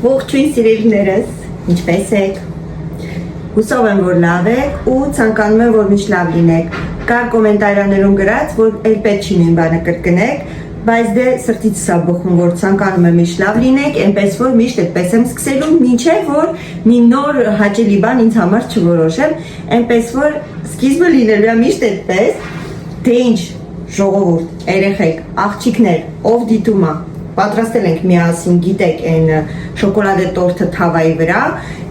Ողջույն սիրելիներս, ինչպե՞ս եք։ Հուսով եմ, որ լավ եք ու ցանկանում եմ, որ միշտ լավ լինեք։ Կար կոմենտարներում գրած, որ էլ պետք չի նույն բանը կրկնեք, բայց դե սրտից սա բխում, որ ցանկանում եմ միշտ լավ լինեք, այնպես որ միշտ այդպես եմ սկսելու, մինչև որ մի նոր հաճելի բան ինձ համար չորոշեմ, այնպես որ սկիզբը լինելու է միշտ այդպես, թե ինչ ժողովուրդ, երեխեք, աղջիկներ, ով դիտում է, պատրաստել ենք միասին, գիտեք, այն շոկոլադե տորթը թավայի վրա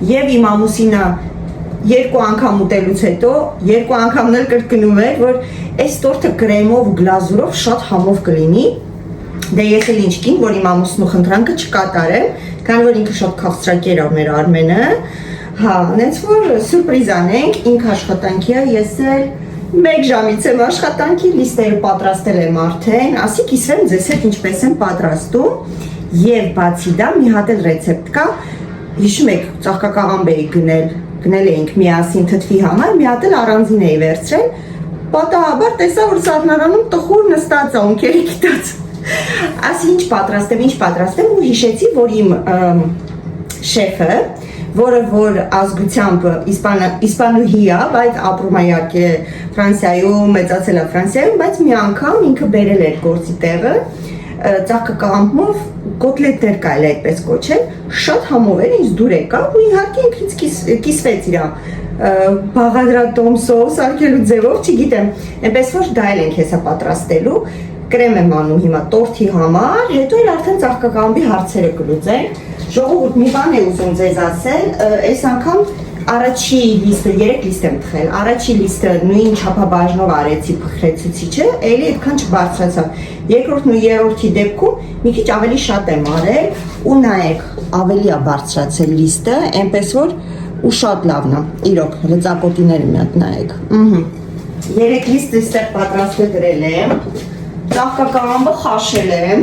եւ իմ ամուսինը երկու անգամ ուտելուց հետո երկու անգամն էլ կրկնում էր, որ այս տորթը կրեմով ու գլազուրով շատ համով կլինի։ Դե ես էլ ինչ կին, որ իմ ամուսնու խնդրանքը չկատարեմ, քանի որ ինքը շատ քաղցրակեր է մեր Արմենը։ Հա, այնց որ սուրպրիզ անենք, ինքը աշխատանքի է, ես էլ մեկ ժամից եմ աշխատանքի, լիստերը պատրաստել եմ արդեն, ասի կիսվեմ ձեզ հետ ինչպես եմ պատրաստում եւ բացի դա մի հատ էլ ռեցեպտ կա, հիշում եք ծաղկակաղամբ էի գնել էինք միասին թթվի համար, մի հատ էլ առանձին էի վերցրել, պատահաբար տեսա որ սառնարանում տխուր նստած է ունքերի գիտած, ասի ինչ պատրաստեմ ու հիշեցի որ իմ շեֆը որը որ ազգությամբ իսպանուհի է, բայց ապրում է իհարկե Ֆրանսիայում, մեծացել է Ֆրանսիայում, բայց մի անգամ ինքը բերել էր գործի տեղը, ծաղկակաղամբով կոտլետներ կարելի է այդպես կոչել, շատ համով էր, ինձ դուր եկավ ու իհարկե ինքնից կիսվեց իր բաղադրատոմսով, սարքելու ձևով, չգիտեմ, այնպես որ դա էլ ենք հեսա պատրաստելու, կրեմ եմ անում հիմա տորթի համար, հետո էլ արդեն ծաղկակաղամբի հարցերը կլուծենք։ Ժողովուրդ մի բան է ուզում ձեզ ասել, այս անգամ առաջի լիստը, 3 լիստ եմ թխել, առաջի լիստը նույն չափաբաժնով արեցի փխրեցուցիչը, էլի այդքան չբարձրացավ, երկրորդն ու երրորդի դեպքում մի քիչ ավելի շատ եմ արել ու նայեք, ավելի է բարձրացել լիստը, այնպես որ ու շատ լավն է, իրոք, լծակոտիները մի հատ նայեք, 3 լիստը ստեղ պատրաստել գրել եմ, ծաղկակաղամբը խաշել եմ,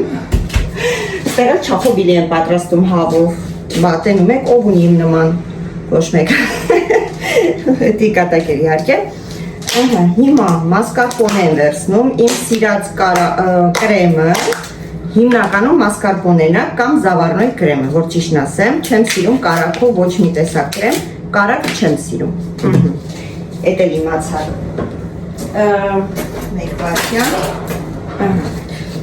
ստեղը չախոբիլի եմ պատրաստում հավով, բատենում եք, ով ունի իմ նման, ոչ մեկ, դի կատակեր իհարկե, հիմա մասկարպոնե եմ վերցնում, իմ սիրած կրեմը, հիմնականում մասկարպոնենա կամ զավառնոյ կրեմը, որ ճիշտն ասեմ, չեմ սիրում կարակով ոչ մի տեսակ կրեմ, կարակ չեմ սիրում, էդ էլ իմացար, մեկ վարքյան,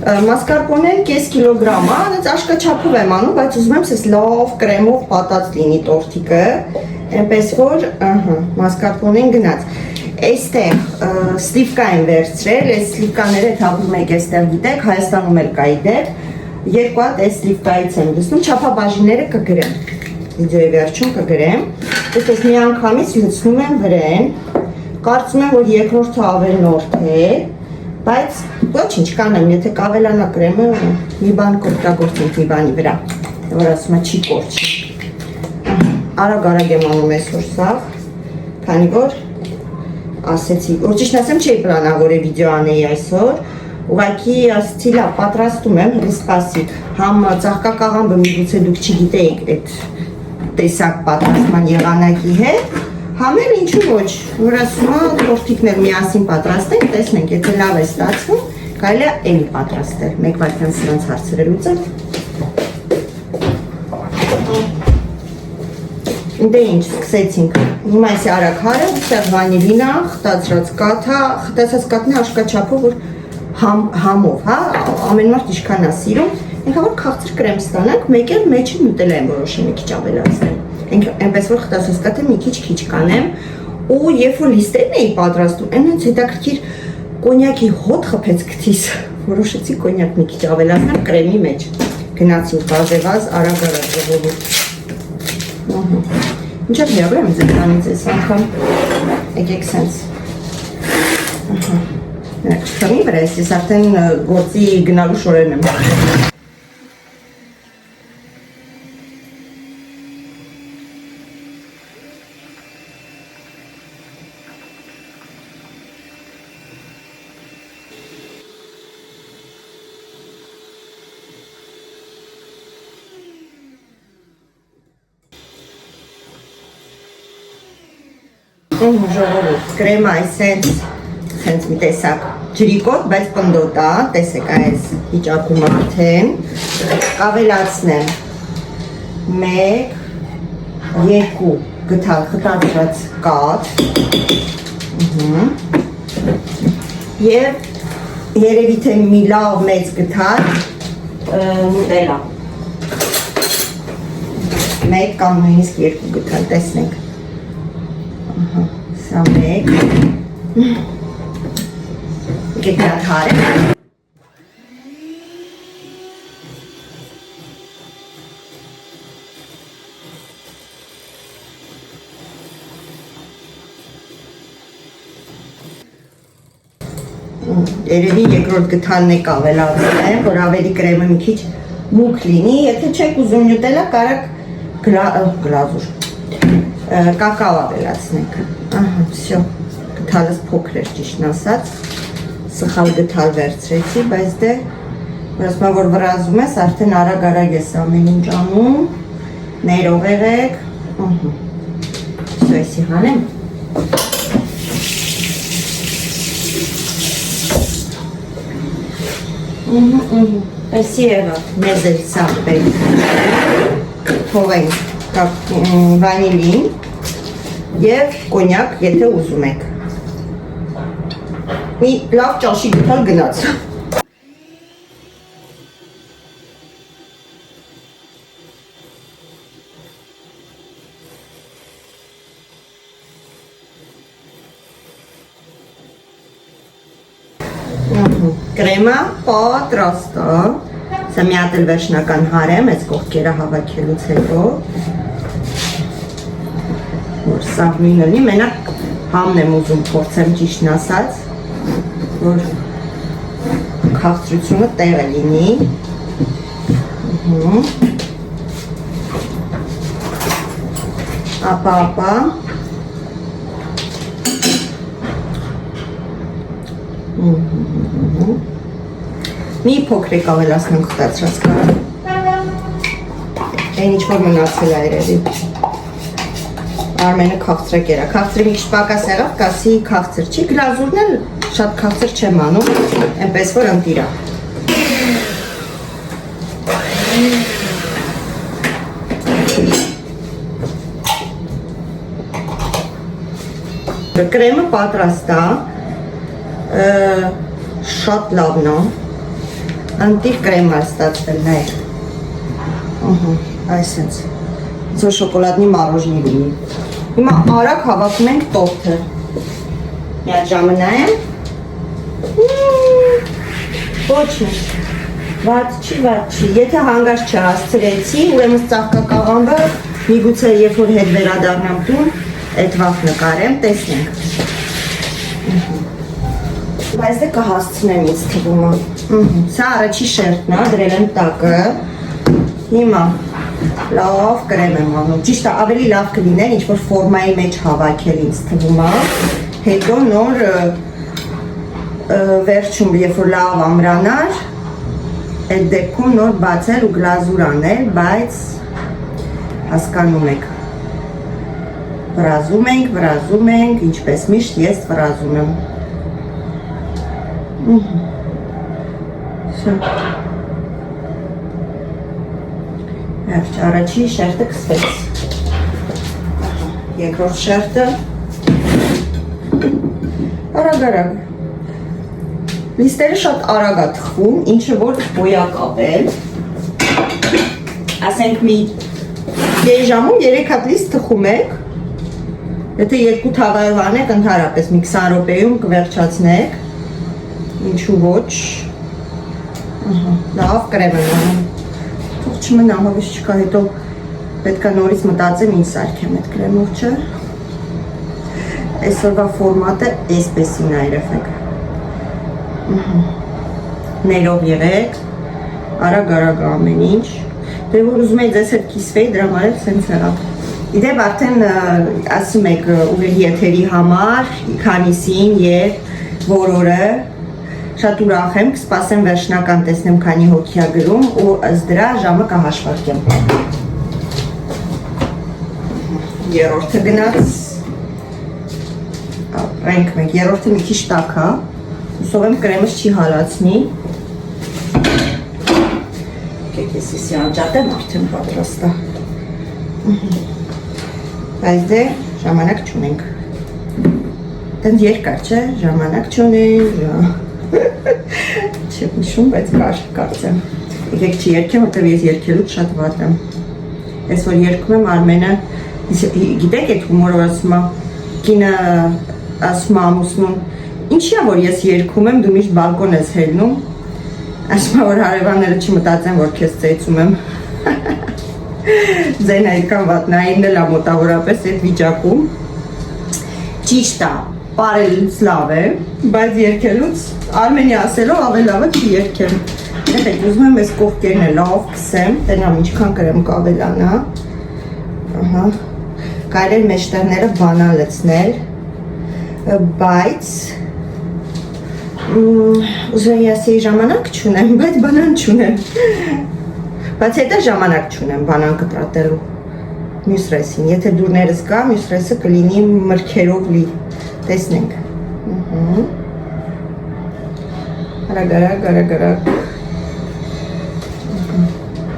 մասկարպոնեն կես կիլոգրամ է, այնց աշկաչափով եմ անում, բայց ուզում եմ սես լավ կրեմով պատած լինի տորթիկը, այնպես որ մասկարպոնեն գնաց, այստեղ սլիվկա եմ վերցրել, այս սլիվկաները թաղում եք այստեղ գիտեք, Հայաստանում էլ կա իդեպ, երկու հատ այս սլիվկայից եմ լցնում, չափաբաժինները կգրեմ, վիդեոյի վերջում կգրեմ, այսպես մի անգամից լցնում եմ վրեն, կարծում եմ, որ երկրորդը ավելնորդ է, բայց ոչինչ կանեմ, եթե կավելանա կրեմը, մի բան կօգտագործենք մի բանի վրա, որ ասում է չի կորչի, արագ եմ անում այսօր սաղ, քանի որ ասեցի, որ ճիշտ ասեմ չէի պլանավորել վիդեո անեի այսօր, ուղղակի ասեցի լավ պատրաստում եմ, սպասի, համ ծաղկակաղամբը միգուցե դուք չգիտեիք այդ տեսակ պատրաստման եղանակի հետ, համել ինչու ոչ, որ ասում է տորթիկներ միասին պատրաստենք, տեսնենք, եթե լավ է ստացվում, կարելի է էլի պատրաստել, մեկ վայրկյան սրանց հարցերը լուծեմ։ Դե ինչ, սկսեցինք, հիմա այսի արագ հարը, ստեղ վանիլինա, խտացրած կաթն է աշկաչափով, որ համով, հա, ամեն մարդ իշքան է սիրում, ինքա որ քաղցր կրեմ ստանանք, մեկ էլ մեջը նուտելա եմ որոշի մի քիչ ավելացնեմ, այնպես որ խտացած կաթը մի քիչ կանեմ, ու երբ որ լիստերն էի պատրաստում, այնց հետաքրքիր կոնյակի հոտ խփեց քթիս, որոշեցի կոնյակ մի քիչ ավելացնեմ կրեմի մեջ, գնացինք բազեվազ արագ ժողովուրդ, ինչով հեռու եմ ձեզ տանից այս անգամ, եկեք սենց, քրմի վրա ես արդեն գործի գնալու շորերն եմ, ժողովուրդ, կրեմը այսենց մի տեսակ ջրիկոտ, բայց պնդոտ է, տեսեք այս վիճակում արդեն, կավելացնեմ 1 2 գտալ խտացրած կաթ եւ երևի թե մի լավ մեծ գտալ նուտելա 1 կամ նույնիսկ 2 գտալ տեսնենք սա 1 գետար հարը երևի երկրորդ գթանն եք ավելացնեմ, որ ավելի կրեմը մի քիչ մուգ լինի, եթե չեք ուզում նյուտելա, կարակ գլազուր, կակաո ավելացնենք, վсё, գթալս փոքր էր ճիշտն ասած, սխալ գթալ վերցրեցի, բայց դե, որ վրազում ես, արդեն արագ ես ամեն ինչ անում, ներող եղեք, վсё, էսի հանեմ, Այսի եղավ, մեզ էլ սա պետք թողենք վանիլին և կոնյակ, եթե ուզում եք մի լավ ճաշի գտալ գնաց Կրեմը պատրաստ է, սա մի հատ էլ վերջնական հարեմ, այս կողքերը հավաքելուց հետո, որ սա նույնը լինի, մենակ համն եմ ուզում փորձեմ ճիշտն ասած, որ քաղցրությունը տեղը լինի, ապա մի փոքրիկ ավելացնենք խտացրած կաթը այն ինչ-որ մնացել է երևի Արմենը քաղցրակ երա, քաղցրը մի քիչ պակաս եղավ, կասի քաղցր չի, գլազուրն էլ շատ քաղցր չեմ անում, այնպես որ ընտիր է Կրեմը պատրաստ է շատ լավն է Անտիր կրեմա ստացվել նայր այսենց Ձո շոկոլադնի մարոժնի լինի Հիմա արագ հավաքում ենք տորթը Մի հատ ժամը նայեմ Ոչ Վատ չի Եթե հանգարց չհասցրեցի ուրեմն ծաղկակաղամբը միգուցե երբ որ հետ վերադառնամ տուն այդ վաղ նկարեմ տեսնենք Բայց դե կհասցնեմ ինձ թվում է Սա առաջի շերտն է, դրել եմ տակը Հիմա լավ կրեմ եմ անում Ճիշտ է ավելի լավ կլիներ ինչ-որ ֆորմայի մեջ հավաքել ինձ թվում է Հետո նոր վերջում երբ որ լավ ամրանար Այդ դեպքում նոր բացել ու գլազուր անել, բայց հասկանում եք Վրազում ենք, ինչպես միշտ ես վրազում եմ Առաջի շերտը կսվեց Երկրորդ շերտը Արագ Լիստերը շատ արագ է թխվում, ինչը որ բոյակ ապել Ասենք մի 2 ժամում 3 հատ լիստ թխում եք Եթե 2 թաղայով անեք, ընդհանրապես մի 20 րոպեում կվերջացնեք Ինչու ոչ Լավ կրեմ եմ անում Թող չմնա, հավես չկա հետո պետք է նորից մտածեմ ինչ սարքեմ այդ կրեմով չէ Այսօրվա ֆորմատը էսպեսին է երեխեք Ներող եղեք Արագ ամեն ինչ Դե որ ուզում եք ձեզ հետ կիսվեի դրա համար էլ սենց եղավ Իդեպ արդեն ասում եք ուղեղի եթերի համար քանիսին եւ որ օրը Շատ ուրախ եմ, կսպասեմ վերջնական տեսնեմ քանի հոգի է գրում ու ըստ դրա ժամը կհաշվարկեմ Երրորդը գնաց Ապրենք մենք, երրորդը մի քիչ տաք է Հուսով եմ կրեմս չի հալացնի Եկեք ես եսի անջատեմ արդեն պատրաստ է Բայց դե ժամանակ չունենք։ Դենց երկար չէ, ժամանակ չունենք, չեմ նշում, բայց կարծեմ։ Եկեք չի երկեմ, որտև ես երկելուց շատ վատ եմ։ Ես որ երկում եմ Արմենը, գիտեք այդ հումորը ասում է, կինը ասում է ամուսնուն, ինչի՞ է որ ես երկում եմ, դու միշտ բալկոն ես հելնում, ասում է որ հարևանները չմտածեն, որ քեզ ծեծում եմ։ Ձեն այդքան վատ, նայինն էլ է մոտավորապես այդ վիճակում։ Ճիշտ է, պարելուց լավ է, բայց երկելուց Արմենի ասելով ավելի լավ է չի երկեմ։ Եկեք, ուզում եմ այս կողքերն է լավ կսեմ, տենամ ինչքան կրեմ կավելանա։ Ահա, կարել մեջտեղները բանալ լցնել, բայց ուզում ես ժամանակ չունեմ, բայց բանան չունեմ։ Բայց հետը ժամանակ չունեմ բանան կտրատելու մյուս ռեսին, եթե դուրներս կա, մյուս ռեսը կլինի մրգերով լի, տեսնենք։ Արագ։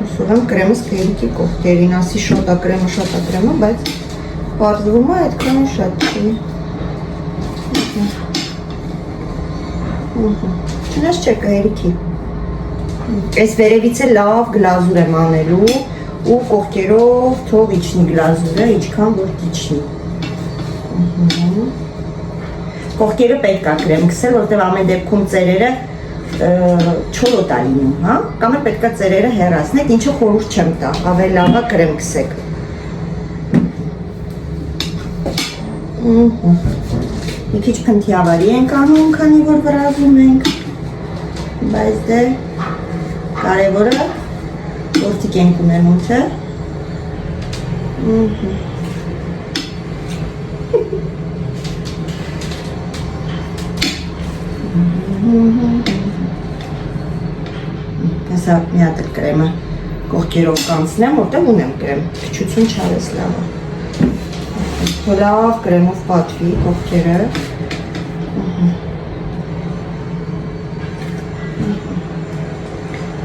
Ուսում եմ կրեմս կերիկի կողքերին, ասի շոտա կրեմը, բայց պարզվում է այդքան շատ չի։ Չնես չէ կերիկի։ Այս վերևից է լավ գլազուր եմ անելու ու կողքերով թող իջնի գլազուրը, ինչքան որ իջնի։ Կողքերը պետք է կրեմ քսել, որտեղ ամեն դեպքում ծերերը չորոտ է լինում, հա? Կամ էլ պետք է ծերերը հեռացնեք, ինչը խորհուրդ չեմ տա, ավելի լավ է կրեմ քսեք։ Մի քիչ փնթիավարի ենք անում, քանի որ վրազում ենք, բայց դե կարևորը գործիք ենք ունենում, չէ՞։ Հեսա մի հատ էլ կրեմը կողքերով կանցնեմ, որտեղ ունեմ կրեմ, քչություն չարես լավը։ Լավ կրեմով պատվի կողքերը։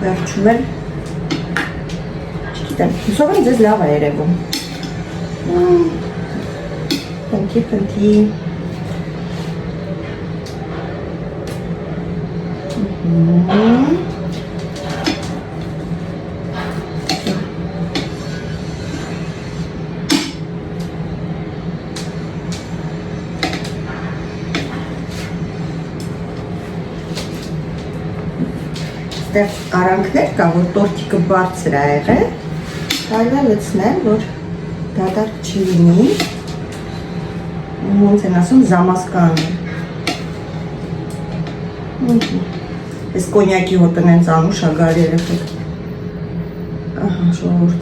Վերջում էլ, չգիտեմ, հուսով եմ ձեզ լավ է երևում։ Փնթի։ Այստեղ արանքներ կա, որ տորթիկը բարձր է եղել, կարելի է լցնել, որ դատարկ չի լինի, ոնց են ասում զամասկան է։ Այս կոնյակի հոտն են ծանուշ ագար երեխեք։ Ահա, ժողովուրդ։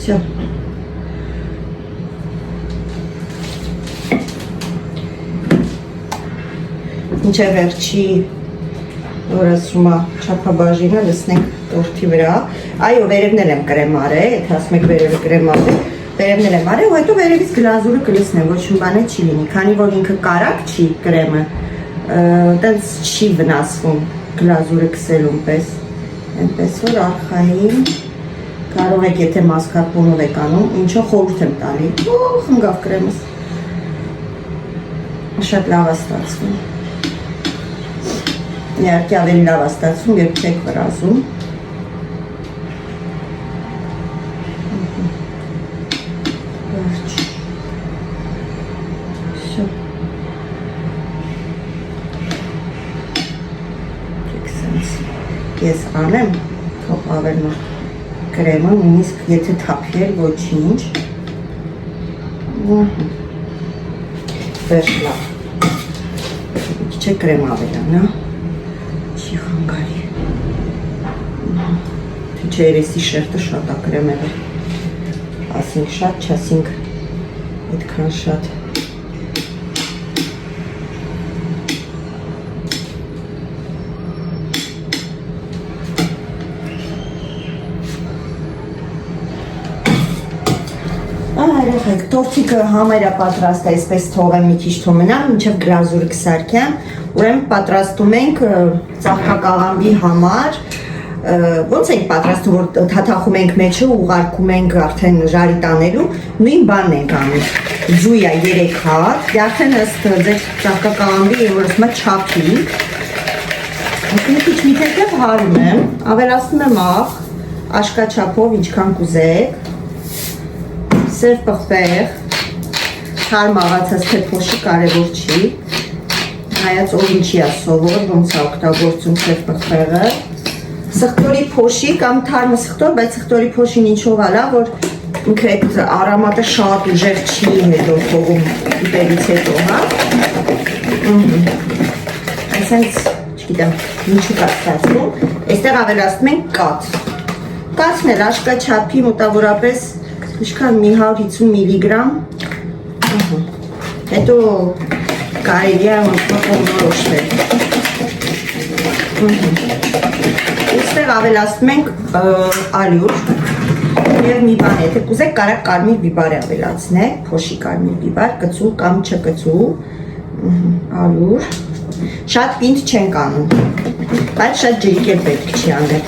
Всё։ Ինչ է վերջի որ ասում է չափաբաժինը լցնենք տորթի վրա։ Այո, վերևն էլ եմ կրեմ արել, եթե ասում եք վերևը կրեմ արել, վերևն էլ եմ արել, ու հետո վերևից գլազուրը կլցնեմ, ոչ մի բան չի լինի, քանի որ ինքը կարակ չի կրեմը, տենց չի վնասվում գլազուրը քսելուն պես, այնպես որ արխային կարող եք, եթե մասկարպոնով եք անում, ինչը խորհուրդ եմ տալի, խնգավ կրեմս, շատ լավ է ստացվում։ Իհարկե ավելի լավ է ստացվում, երբ չեք վրազում։ Վերջ։ Всё։ Ես անեմ, թող ավելի նոր կրեմը, նույնիսկ եթե թափել ոչինչ։ Վերջ լավ։ Չէ կրեմ ավելան, հա։ Չի խանգարի։ Թե երեսի շերտը շատ է կրեմ եղել։ Ասինք շատ, չասինք այդքան շատ։ Երեխեք, տորթիկը համարյա պատրաստ է, այսպես թողեմ մի քիչ թողնեմ, մինչև գլազուրը կսարքեմ, ուրեմն պատրաստում ենք ծաղկակաղամբի համար ոնց ենք պատրաստում, որ թաթախում ենք մեջը, ուղարկում ենք արդեն ժարի տանելու, նույն բանն ենք անում։ Ձույա 3 հատ, դե արդեն ըստ ձեր ծաղկակաղամբի որ ասում է չափի։ Մի քիչ միտեղ հարում եմ, ավելացնում եմ աղ, աշկաչափով ինչքան կուզեք, սև պղպեղ, հարմ աղացած թե փոշի կարևոր չի, հայաց ով ինչի է սովոր, ոնց է օգտագործում սև պղպեղը, սխտորի փոշի կամ թարմը սխտոր, բայց սխտորի փոշին ինչով է լավ, որ ինքը այդ արամատը շատ ուժեղ չի հետո թողում ուտելից հետո, հա։ Այսինքն, չգիտեմ, ինչու կա ստացվում, այստեղ ավելացնում ենք կաթ։ Կաթն էլ աշկաչափի մոտավորապես ինչքան 150 միլիգրամ, հետո կարելի է որոշվել։ Այստեղ ավելացնում ենք ալյուր և մի բան, եթե կուզեք կարակ կարմիր բիբար է ավելացնեք, փոշի կարմիր բիբար, կծու կամ չկծու, ալյուր, շատ պինդ չենք անում, բայց շատ ջրիկ էլ պետք չի անել,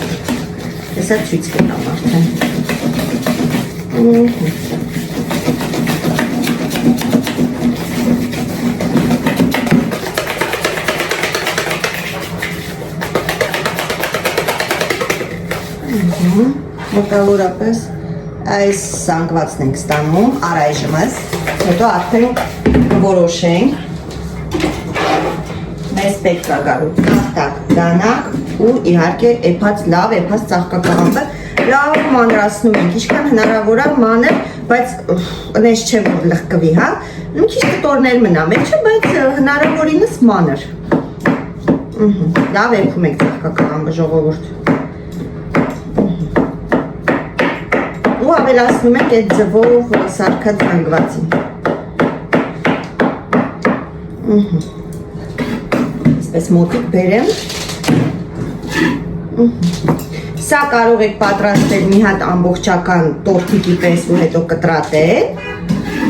հեսա ցույց կտամ արդեն։ Մոտավորապես այս սանգվածն ենք ստանում, առայժմս, հետո արդեն որոշենք, մեզ պետք է գալու կախտակ, դանակ ու իհարկե էփած լավ, էփած ծաղկակաղամբը լավ մանրացնում ենք, ինչքան հնարավոր է մանր, բայց նես չէ որ լղկվի, հա, մի քիչ կտորներ մնա մեջը, բայց հնարավորինս մանր, լավ էփում ենք ծաղկակաղամբը ժողովուրդ։ Ու ավելացնում ենք այդ ձվով սարքած զանգվածին։ Այսպես մոտիկ բերեմ։ Սա կարող եք պատրաստել մի հատ ամբողջական տորթիկի պես ու հետո կտրատել,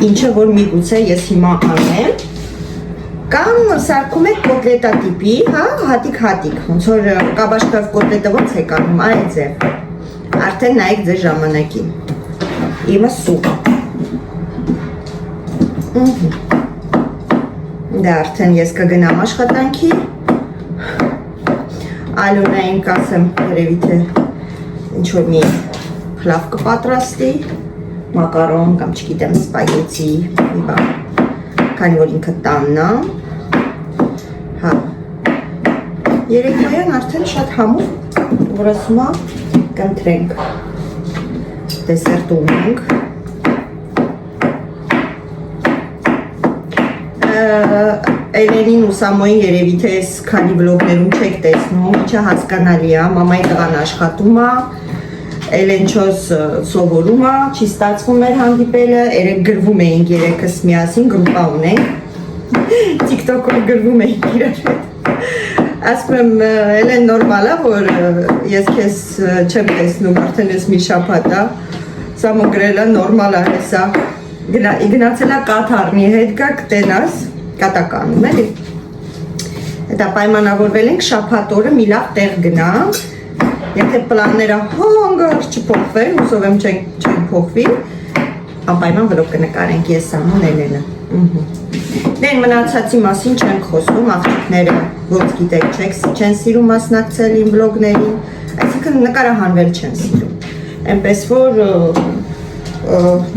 ինչը որ միգուցե ես հիմա անեմ, կամ սարքում եք կոտլետա տիպի, հա, հատիկ, ոնց որ կաբաշկով կոտլետը ոնց եք անում, այ ձև, արդեն նայեք ձեր ժամանակին, իմը սուկ, դա արդեն ես կգնամ աշխատանքի, Ալոնային կասեմ երևի թե ինչ-որ մի խլավ կպատրաստի, մակարոն կամ չգիտեմ սպագեցի, մի բան, քանի որ ինքը տանն է, հա, երեկոյան արդեն շատ համով, որ ասում է կընտրենք, դեսերտ ունենք, Էլենին ու Սամոյին երևի թե այս քանի վլոգներում չեք տեսնում, ինչը հասկանալի է, մամայի տղան աշխատում է, Էլենչոս սովորում է, չի ստացվում էր հանդիպելը, երեք գրվում էինք երեքս միասին, գրուպա ունենք, TikTok-ով գրվում էինք իրար հետ, ասում եմ Էլեն նորմալ է, որ ես քեզ չեմ տեսնում, արդեն ես մի շաբաթ է, Սամո գրել է նորմալ է հեսա, գնացել է կաթարնի հետ գա կտենաս, կատականում էլի, հետա պայմանավորվել ենք շաբաթ օրը մի լավ տեղ գնանք, եթե պլանները հանգարց չփոխվեն, հուսով եմ չեն փոխվի, անպայման վլոգ կնկարենք ես Սամոն Էլենը։ Դեն մնացածի մասին չենք խոսում, աղջիկները ոնց գիտեք չեն սիրում մասնակցել իմ վլոգներին, այսինքն նկարահանվել չեն սիրում, այնպես որ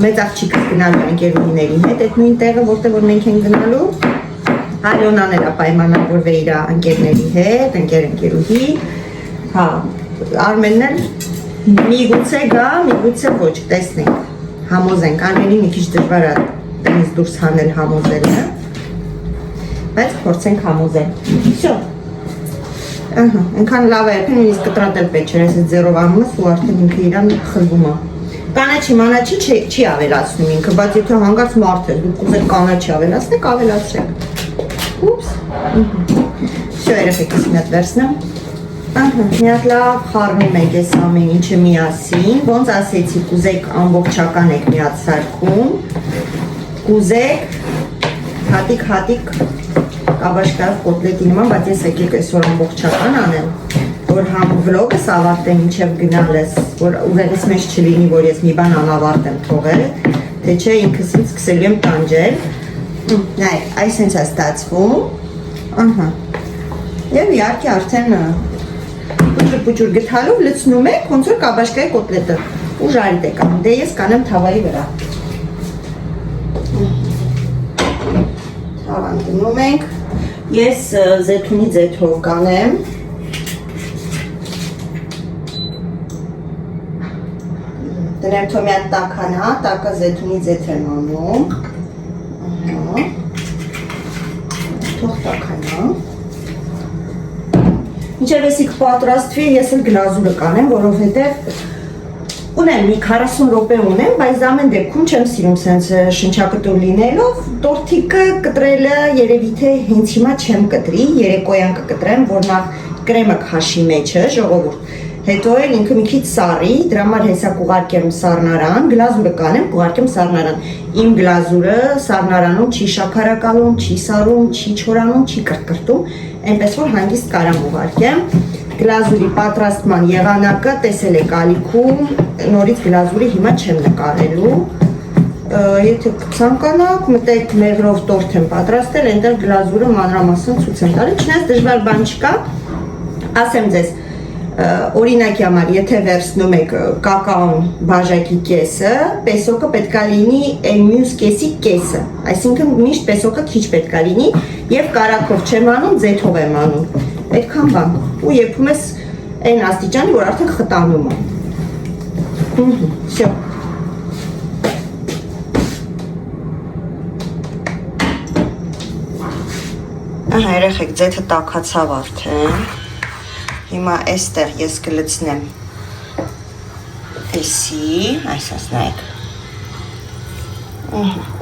մեծ աղջիկս գնալու ընկերուհիների հետ, այդ նույն տեղը որտեղ որ մենք ենք գնալու, Ալոնան էլ պայմանավորվել իր ընկերների հետ, ընկերուհի, հա, Արմենն էլ միգուցե գա, միգուցե ոչ, տեսնենք, համոզենք, Արմենին մի քիչ դժվար է տնից դուրս հանել համոզելը, բայց փորձենք համոզել, վсё, այնքան լավ է, նույնիսկ կտրատել պետք չէ, ես ձերով անում ես ու արդեն ինքը իրան խլվում է, կանաչի մանաչի չի ավելացնում ինքը, բայց եթե հանգարց մարդ է, դուք ուզեք կանաչի ավելացնեք, ավելացրեք, ուպս, վсё երեխեքս մի հատ վերցնեմ, մի հատ լավ խառնում եք ես ամեն ինչը միասին, ոնց ասեցի, կուզեք ամբողջական եք մի հատ սարքում, կուզեք հատիկ կաբաշկայով կոտլետի նման, բայց ես եկեք այսօր ամբողջական անեմ, որ համ վլոգս ավարտեմ մինչև գնալս, որ ուղեղից մեջ չլինի, որ ես մի բան անավարտ եմ թողել, թե չէ ինքս ինձ սկսելու եմ տանջել։ Նայ, այս հենց է ստացվում։ Ահա։ Եվ իհարկե արդեն պուճուր գթալով լցնում եք, ոնց որ կաբաշկայի կոտլետը ու ժարիտ եք անում։ Դե ես կանեմ թավայի վրա։ Թավան դնում ենք։ Ես զեթունի ձեթով կանեմ։ Դրեմ թոմյան տականա, տակը զեթունի ձեթ եմ անում։ Ահա։ Թող տականա։ Մինչև էսիկ պատրաստվի, ես էլ գլազուրը կանեմ, որովհետև ունեմ մի 40 րոպե ունեմ, բայց ամեն դեպքում չեմ սիրում սենց շնչակտուր լինելով, տորթիկը կտրելը երևի թե հենց հիմա չեմ կտրի, երեկոյան կկտրեմ, որ նախ կրեմը քաշի մեջը, ժողովուրդ, հետո էլ ինքը մի քիչ սառի, դրա համար հեսա կուղարկեմ սառնարան, գլազուրը կանեմ, կուղարկեմ սառնարան, իմ գլազուրը սառնարանում չի շաքարակալում, չի սառում, չի չորանում, չի կրկրտում, այնպես որ հանգիստ կարամ ուղարկեմ, գլազուրի պատրաստման եղանակը տեսել եք ալիքում, նորից գլազուրի հիմա չեմ նկարելու, եթե ցանկանաք, մտեք մեղրով տորթ եմ պատրաստել, այնտեղ գլազուրը մանրամասն ցույց եմ տալի, չնայած դժվար բան չկա, ասեմ ձեզ, օրինակի համար, եթե վերցնում եք կակաոն բաժակի կեսը, պեսոկը պետքա լինի այն մյուս կեսի կեսը, այսինքն միշտ պեսոկը քիչ պետքա լինի եւ կարակով չեմ անում, ձեթով եմ անում, այդքան բան, ու եփում ես այն աստիճանի, որ արդեն խտանում է, всё, ահա երեխեք ձեթը տաքացավ արդեն, հիմա այստեղ ես կլցնեմ էսի, այսպես նայեք,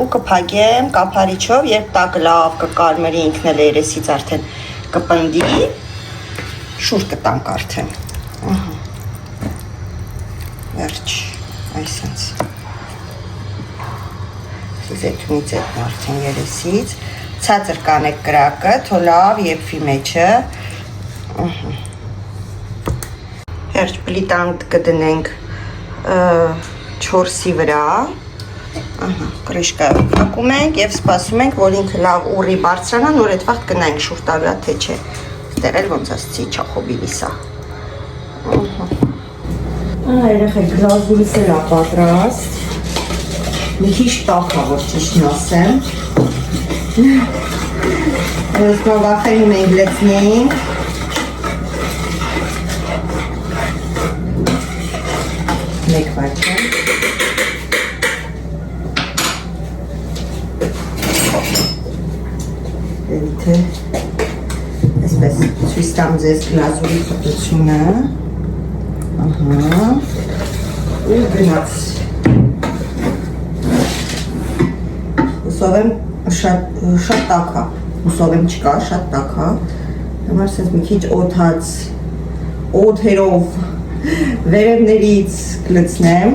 ու կփակեմ կափարիչով, երբ տակը լավ կկարմերի ինքն էլ երեսից արդեն կպնդի, շուր կտանք արդեն, վերջ, այսպես, զեթունի ձետն արդեն երեսից, ցածր կանեք կրակը, թո լավ եփվի մեջը, Հերջ պլիտան կդնենք 4-ի վրա, կրիշկայով փակում ենք և սպասում ենք, որ ինքը լավ ուռի բարձրանա, նոր այդ վաղտ կնայինք շուր տալուրա, թե չէ, ստեղ էլ ոնց ասցի չախոբիլիս է։ Երեխեք գլազուրս էլ է պատրաստ, մի քիչ տաք է, որ ճիշտն ասեմ, ես վախենում ենք լցնենք, մեկ վայրկյան, դեպի այսպես ցույց տամ ձեզ գլազուրի խտությունը, ու գնաց, հուսով եմ շատ տաք է, հուսով եմ չկա, շատ տաք է, համար սենց մի քիչ օդած, օդերով վերևներից կլցնեմ,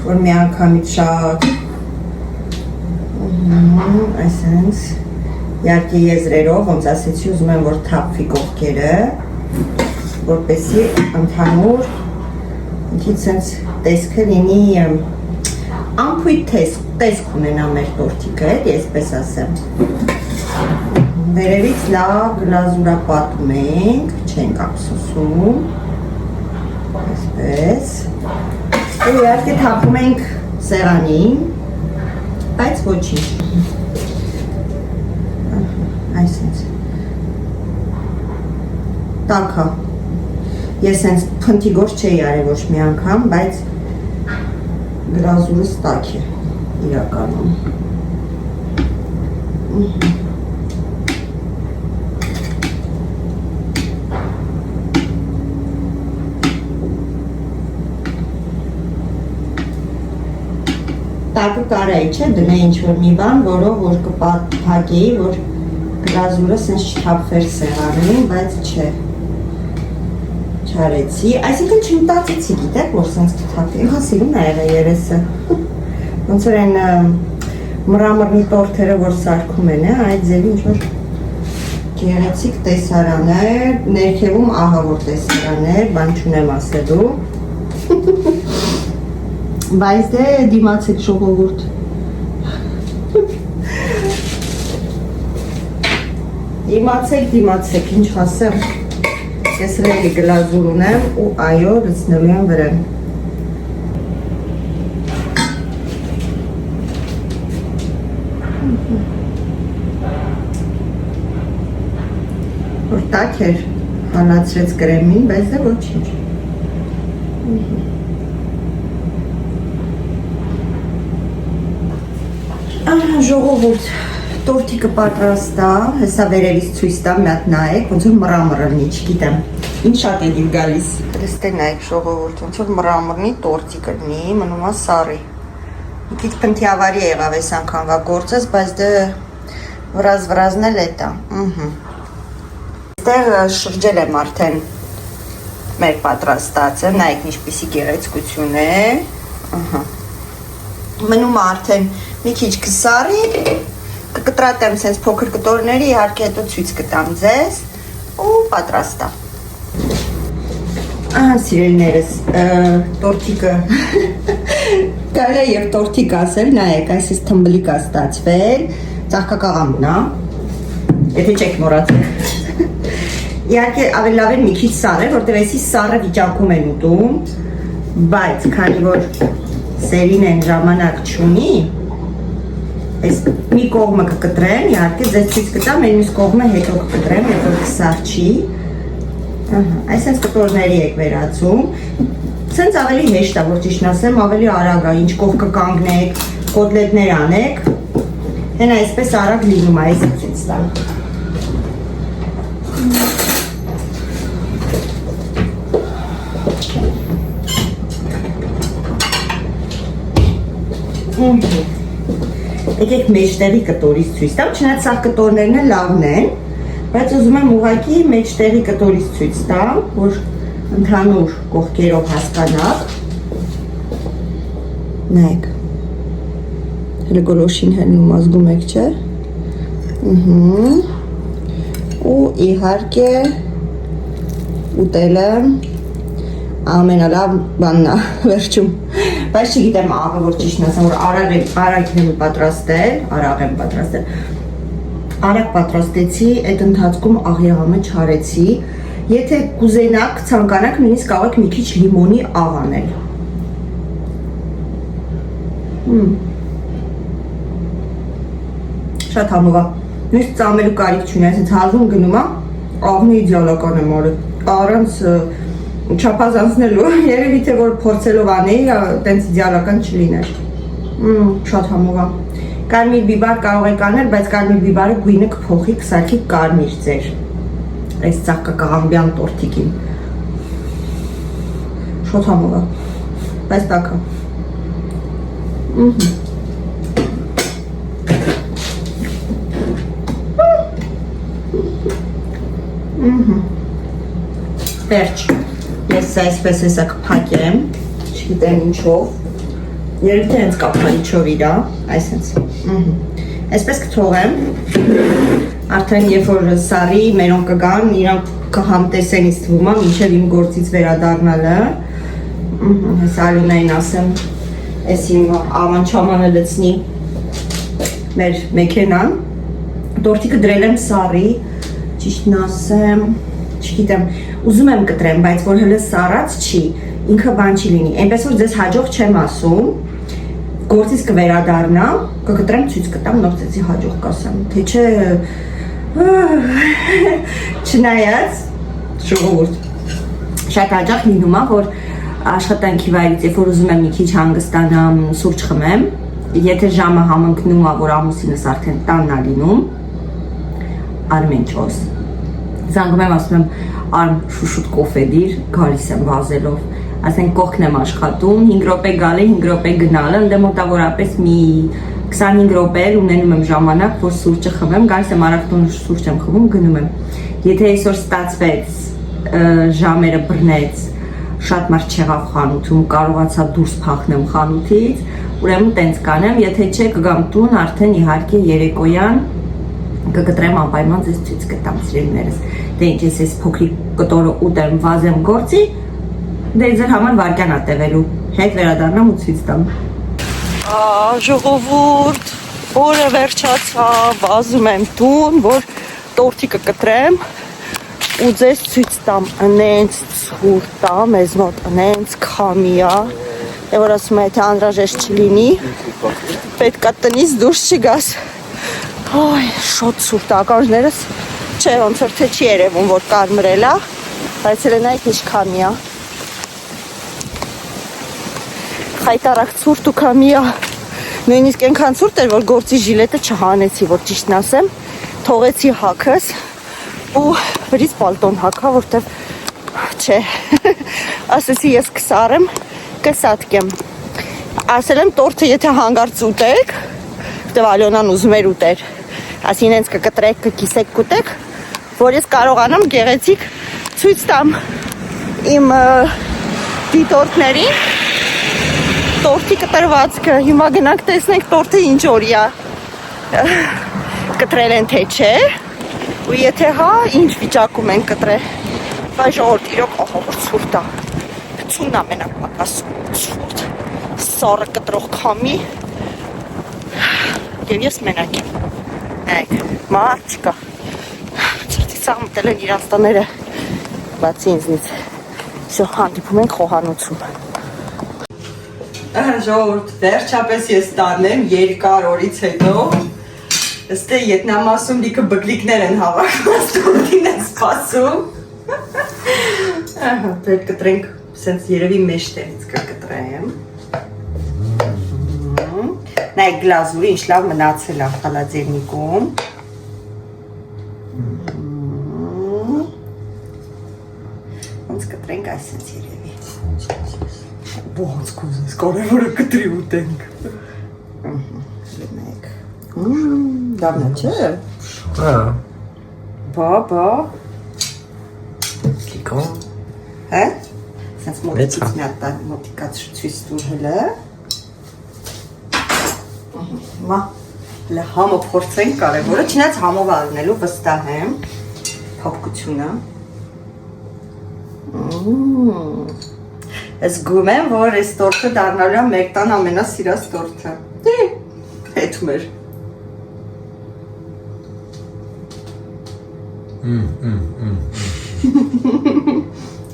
որ մի անգամից շատ, այսենց, իհարկե եզրերով, ոնց ասեցի, ուզում եմ, որ թափվի կողքերը, որպեսզի ընդհանուր, ինքից սենց տեսքը լինի անփույթ տեսք ունենա մեր տորթիկը, այսպես ասեմ, վերևից լավ գլազուրապատում ենք, չենք ափսոսում, այսպես, ու իհարկե թափում ենք սեղանին, բայց ոչինչ, այսպես, տաք է, ես հենց փնթիգոր չէի արել ոչ մի անգամ, բայց գլազուրս տաք է իրականում, տակը կարայի չէ, դնե ինչ-որ մի բան, որով որ կփակեի, որ գլազուրը սենց չթափվեր սեղանին, բայց չէ, չարեցի, այսինքն չմտածեցի, գիտեք, որ սենց կթափվի, ինքա սիրում է եղել երեսը, ոնց որ այն մրամռնի տորթերը, որ սարքում են, այդ ձևի ինչ-որ գեղեցիկ տեսարաններ, ներքևում ահավոր տեսարաններ, բան չունեմ ասելու։ Բայց դե դիմացեք ժողովուրդ։ Դիմացեք, ինչ ասեմ։ Ես ռելի գլազուր ունեմ ու այո, լցնելու եմ վրան։ Որ տաք էր, հալացրեց կրեմին, բայց դե ոչինչ։ Ժողովուրդ, տորտիկը պատրաստ է, հեսա վերևից ցույց տամ, մի հատ նայեք, ոնց որ մռամռնի, չգիտեմ։ Ինչ շատ է դիվ գալիս։ Դե նայեք ժողովուրդ, ոնց որ մռամռնի տորտիկը լինի, մնում է սառի։ Մի քիչ փնթիավարի եղավ այս անգամվա գործս, բայց դե վրազն էլ է տա։ Այստեղ շրջել եմ արդեն մեր պատրաստածը, նայեք ինչպիսի գեղեցկություն է։ Մնում է արդեն մի քիչ կսառի, կկտրատեմ սենց փոքր կտորների, իհարկե հետո ցույց կտամ ձեզ ու պատրաստ է։ Ահա սիրելիներս, տորտիկը կարելի է եւ տորտիկ ասել, նայեք, այսպես թմբլիկ է ստացվել, ծաղկակաղամն է, եթե չեք մոռացել։ Իհարկե ավելի լավ է մի քիչ սառը, որտեղ էսի սառը վիճակում են ուտում, բայց քանի որ սերին են ժամանակ չունի, այս մի կողմը կկտրեմ, իհարկե ձեզ ցույց կտամ, այն մյուս կողմը հետո կկտրեմ, հետո կսարչի։ Այսպես կտորների եք վերածում։ Սենց ավելի հեշտ է, որ ճիշտն ասեմ, ավելի արագ է, ինչ կողք կկանգնեք, կոտլետներ անեք, հեն այսպես արագ լինում է, այսպես ցույց տամ։ Եկեք մեջտեղի կտորից ցույց տամ, չնայած սաղ կտորներն էլ լավն են, բայց ուզում եմ ուղղակի մեջտեղի կտորից ցույց տամ, որ ընդհանուր կողքերով հասկանաք։ Նայեք։ Հələ գոլոշին հելնում ազգում եք, չէ՞։ Ու իհարկե ուտելը ամենալավ բանն է վերջում։ Բայց չգիտեմ աղը որ ճիշտն ասեմ, որ արագ եմ պատրաստել, արագ պատրաստեցի, այդ ընթացքում աղեղամը չարեցի, եթե կուզենաք, ցանկանաք, նույնիսկ կարող եք մի քիչ լիմոնի աղ անել։ Շատ համով է, նույնիսկ ծամելու կարիք չունի, այսինքն հազում գնում է, աղն իդեալական եմ արել, առանց չափազանցնելու, երևի թե որ փորձելով անեի, տենց իդեալական չլիներ։ Շատ համով է։ Կարմիր բիբար կարող եք անել, բայց կարմիր բիբարը գույնը կփոխի, կսարքի կարմիր ձեր։ Այս ծաղկակաղամբյան տորտիկին։ Շատ համով է, բայց տաք է։ Վերջ, ես այսպես հեսա կփակեմ, չգիտեմ ինչով, երբ թե հենց կապանիչով իրա, այսենց, այսպես կթողեմ, արդեն երբ որ սարի մերոն կգան, իրանք կհամտեսեն ինձ թվում է, մինչև իմ գործից վերադառնալը, հեսա Ալինային ասեմ, այս իմ ավանչամանը լցնի մեր մեքենան, տորտիկը դրել եմ սարի, ճիշտն ասեմ, չգիտեմ, ուզում եմ կտրեմ, բայց որ հələ սառած չի, ինքը բան չի լինի, այնպես որ ձեզ հաջող չեմ ասում, գործից կվերադառնամ, կկտրեմ, ցույց կտամ, նոր ծեցի հաջող կասեմ, թե չէ, չնայած, ժողովուրդ, շատ հաճախ լինում է, որ աշխատանքի վայրից, երբ որ ուզում եմ մի քիչ հանգստանամ, սուրճ խմեմ, եթե ժամը համընկնում է, որ ամուսինս արդեն տանն է լինում, Արմենչոս, զանգում եմ, ասում եմ, Արմ շուշուտ կոֆե դիր, գալիս եմ վազելով, ասենք կողքն եմ աշխատում, 5 րոպե գալը, 5 րոպե գնալը, ընդե մոտավորապես մի 25 րոպե էլ ունենում եմ ժամանակ, որ սուրճը խմեմ, գալիս եմ առավոտուն սուրճ եմ խմում, գնում եմ, եթե այսօր ստացվեց, ժամերը բռնեց, շատ մարդ չեղավ խանութում, կարողացա դուրս փախնեմ խանութից, ուրեմն տենց կանեմ, եթե չէ կգամ տուն, արդեն իհարկե երեկոյան կգտրեմ անպայման ձեզ ցույց կտամ սիրելիներս։ Դե ինչ ես փոքրիկ կտորը ուտեմ, վազեմ գործի, դե ձեր համար վարքյան ա տևելու։ Հետ վերադառնամ ու ցույց տամ։ Ժողովուրդ, օրը վերջացավ, վազում եմ տուն, որ տորթիկը կտրեմ ու ձեզ ցույց տամ, անենց ցուրտ ա, մեզ մոտ անենց քամի ա, որ ասում է, թե անհրաժեշտ չլինի, պետք է տնից դուրս չգաս։ Ոյ, շոտ ցուրտ ա, ականջներս չէ, ոնց որ թե չի երևում, որ կարմրել ա, բայց նայեք ինչ քամի ա։ Խայտարակ ցուրտ ու քամի ա։ Նույնիսկ այնքան ցուրտ էր, որ գործի ժիլետը չհանեցի, որ ճիշտն ասեմ, թողեցի հագս ու վրից պալտոն հագա, որտեվ չէ, ասեցի ես կսարեմ, կսատկեմ։ Ասել եմ տորթը եթե հանգարց ուտեք, որտեվ Ալյոնան ուզում էր ուտեր, ասին հենց կկտրեք, կկիսեք, կուտեք, որ ես կարողանամ գեղեցիկ ցույց տամ իմ դիտորդներին տորթի կտրվածքը, հիմա գնանք տեսնենք տորթը ինչ օրի ա կտրել են թե չէ, ու եթե հա, ինչ վիճակում են կտրել, վայ ժողովուրդ իրոք ահա որ ցուրտ ա, բցունն ամենակ պակասում ցուրտ, սառը կտրող քամի, և ես մենակ եմ, նայեք, մարդ չկա, ցրտից աղ մտել են իրանց տները, բացի ինձնից, վсё հանդիպում ենք խոհանոցում։ Ժողովուրդ, վերջապես ես տանն եմ երկար օրից հետո, ըստ է Վիետնամասում լիքը բգլիկներ են հավաքված, տորթին են սպասում։ Պետք կտրենք, սենց երևի մեջտեղից կկտրեմ։ Նայեք գլազուրը ինչ լավ մնացել ա խալաձերնիկում։ Ոնց կտրենք այսենց երևի։ Ոնց կուզես, կարևորը կտրի ուտենք։ Լնեք։ Լավն է, չէ։ Բա։ Կիկոն։ Հա։ Սենց մոտիկած ցույց տուր հələ։ Մա, հələ համը փորձենք կարևորը, չնայած համով առնելու վստահ եմ։ Փոփկությունը։ Զգում եմ, որ այս տորթը դառնալու է մեր տան ամենասիրած տորթը։ Հետում էր։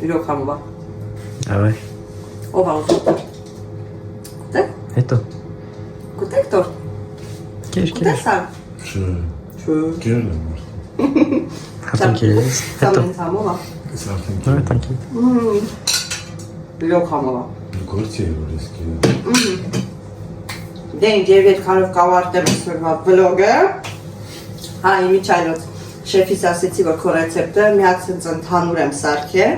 Իրոք համով ա։ Давай։ Ով ա ուզում տոր։ Կուտեք։ Հետո։ Կուտեք տոր։ Կեր։ Կուտես ա։ Չէ, կերել եմ մարդ։ Հատան կերես։ Հետո։ Սամենց համով ա։ Ես արդեն Նույն տանկի։ Իրոք համով ա։ գործի է, որ ես կերել։ Դե ինձ և երկանով կավարտեմ իսվորվա վլոգը։ Հա, իմիջայլոց շեֆիս ասեցի, որ քո ռեցեպտը մի հատ սենց ընդհանուր եմ սարքել,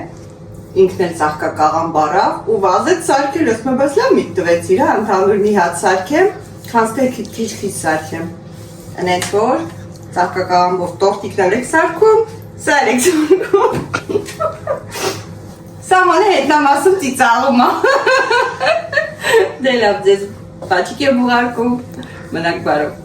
ինքն էլ ծաղկակաղան բարավ ու վազեց սարքել, ես մը բայց լավ միտ տվեցիր, հա, ընդհանուր մի հատ սարքեմ, քանստե քիչ սարքեմ։ Ընենց որ ծաղկակաղան որ տորտիկներ եք սարքում, սար եք սարքում։ Սամանը հետնամասում ծիծաղում ա։ Դե լավ ձեզ, պաչիկ եմ ուղարկում, մնակ բարով։